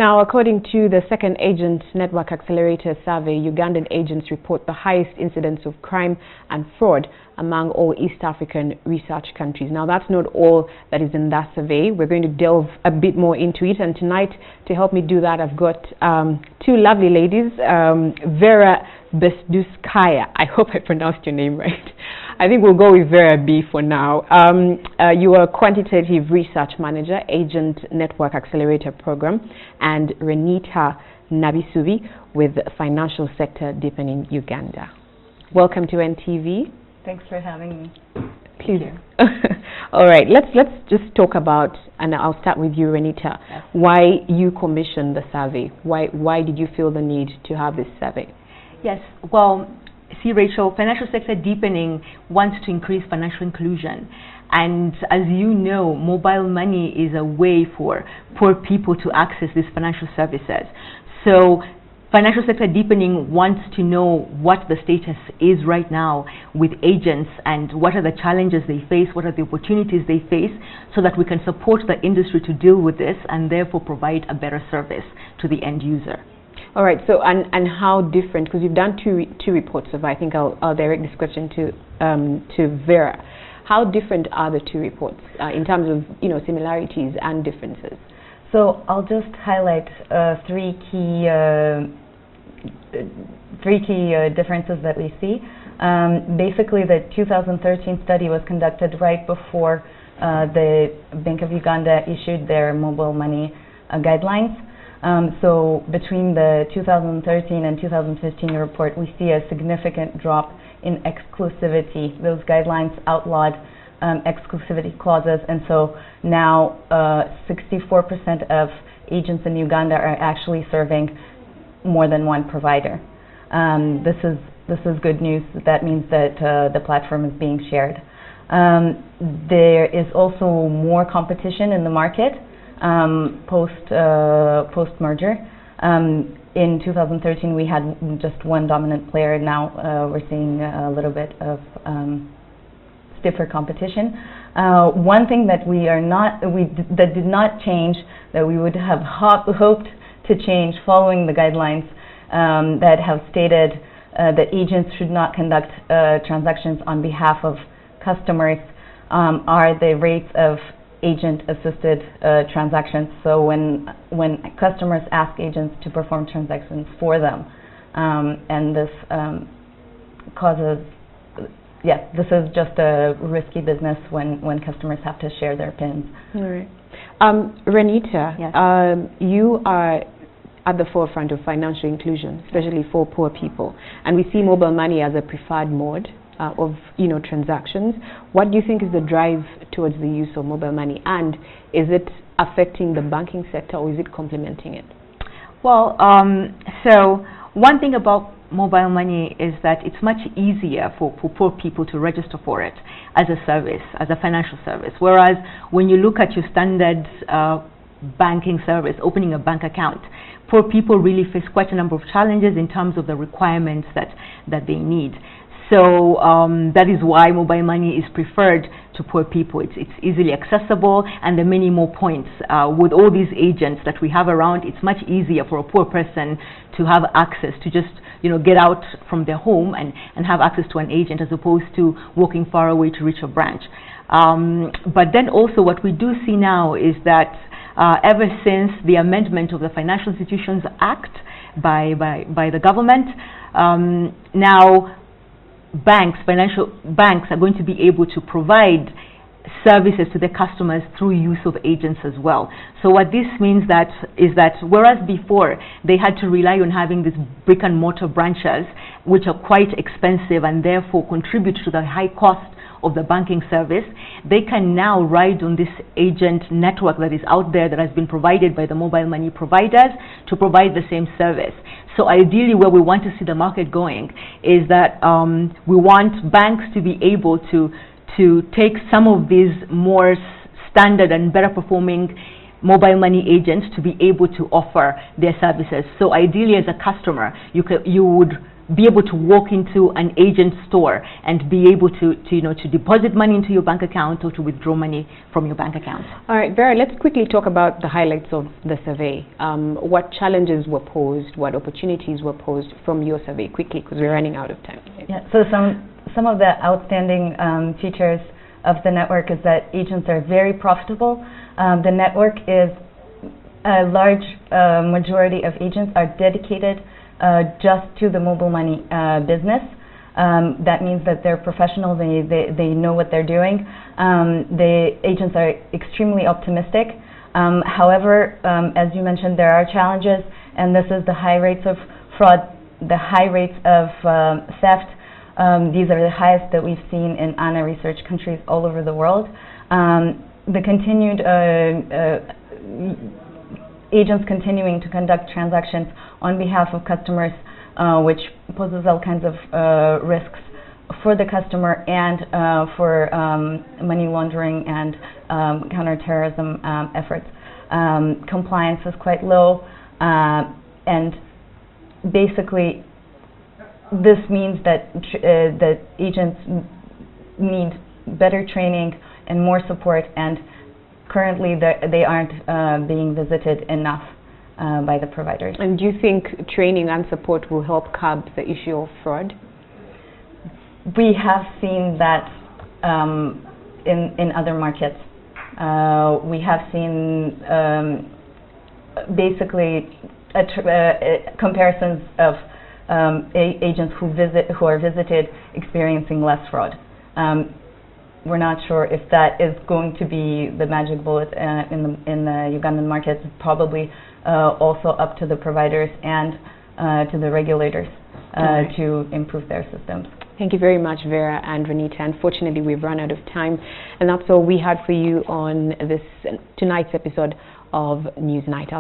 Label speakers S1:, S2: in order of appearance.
S1: Now, according to the second Agent Network Accelerator survey, Ugandan agents report the highest incidence of crime and fraud among all East African research countries. Now, that's not all that is in that survey. We're going to delve a bit more into it, and tonight, to help me do that, I've got two lovely ladies, Vera Besduskaya. I hope I pronounced your name right. I think we'll go with Vera B for now. You are a Quantitative Research Manager, Agent Network Accelerator Program, and Renita Nabisubi with Financial Sector Deepening Uganda. Welcome to NTV.
S2: Thanks for having me.
S1: Please. All right, let's just talk about, and I'll start with you, Renita, yes. Why you commissioned the survey. Why did you feel the need to have this survey?
S2: Yes, well, see, Rachel, Financial Sector Deepening wants to increase financial inclusion. And as you know, mobile money is a way for poor people to access these financial services. So Financial Sector Deepening wants to know what the status is right now with agents and what are the challenges they face, what are the opportunities they face, so that we can support the industry to deal with this and therefore provide a better service to the end user.
S1: All right, so and how different, because you've done two reports, so I think I'll direct this question to Vera. How different are the two reports in terms of similarities and differences?
S3: So I'll just highlight three key differences that we see. Basically, the 2013 study was conducted right before the Bank of Uganda issued their mobile money guidelines. So between the 2013 and 2015 report, we see a significant drop in exclusivity. Those guidelines outlawed exclusivity clauses, and so now 64% of agents in Uganda are actually serving more than one provider. This is good news. That means that the platform is being shared. There is also more competition in the market post merger. In 2013, we had just one dominant player. Now we're seeing a little bit of stiffer competition. One thing that that did not change, that we would have hoped to change following the guidelines that have stated that agents should not conduct transactions on behalf of customers, are the rates of agent-assisted transactions. So when customers ask agents to perform transactions for them, and this causes, this is just a risky business when customers have to share their PINs.
S1: All right. Renita, yes. You are at the forefront of financial inclusion, especially for poor people, and we see mobile money as a preferred mode of transactions. What do you think is the drive towards the use of mobile money, and is it affecting the banking sector or is it complementing it?
S2: Well, so one thing about mobile money is that it's much easier for poor people to register for it as a service, as a financial service. Whereas when you look at your standard banking service, opening a bank account, poor people really face quite a number of challenges in terms of the requirements that they need. So that is why mobile money is preferred to poor people. It's easily accessible, and there are many more points. With all these agents that we have around, it's much easier for a poor person to have access, to just get out from their home and have access to an agent, as opposed to walking far away to reach a branch. But then also what we do see now is that ever since the amendment of the Financial Institutions Act by the government, now financial banks are going to be able to provide services to their customers through use of agents as well. So what this means is that whereas before they had to rely on having these brick and mortar branches, which are quite expensive and therefore contribute to the high cost of the banking service, they can now ride on this agent network that is out there, that has been provided by the mobile money providers, to provide the same service. So ideally, where we want to see the market going is that we want banks to be able to take some of these more standard and better performing mobile money agents to be able to offer their services. So ideally, as a customer, you would be able to walk into an agent store and be able to deposit money into your bank account or to withdraw money from your bank account.
S1: All right, Vera, let's quickly talk about the highlights of the survey. What challenges were posed, what opportunities were posed from your survey, quickly, because we're running out of time.
S3: Yeah, so some of the outstanding features of the network is that agents are very profitable. The network is a large majority of agents are dedicated just to the mobile money business. That means that they're professional, they know what they're doing. The agents are extremely optimistic. However, as you mentioned, there are challenges, and this is the high rates of fraud, the high rates of theft. These are the highest that we've seen in ANA research countries all over the world. The continued agents continuing to conduct transactions on behalf of customers, which poses all kinds of risks for the customer and for money laundering and counterterrorism efforts. Compliance is quite low, and basically this means that that agents need better training and more support, and currently they aren't being visited enough by the providers.
S1: And do you think training and support will help curb the issue of fraud?
S3: We have seen that in other markets. We have seen basically comparisons of agents who are visited experiencing less fraud. We're not sure if that is going to be the magic bullet in the Ugandan market. It's probably also up to the providers and to the regulators to improve their systems.
S1: Thank you very much, Vera and Renita. Unfortunately, we've run out of time, and that's all we had for you on tonight's episode of Newsnight.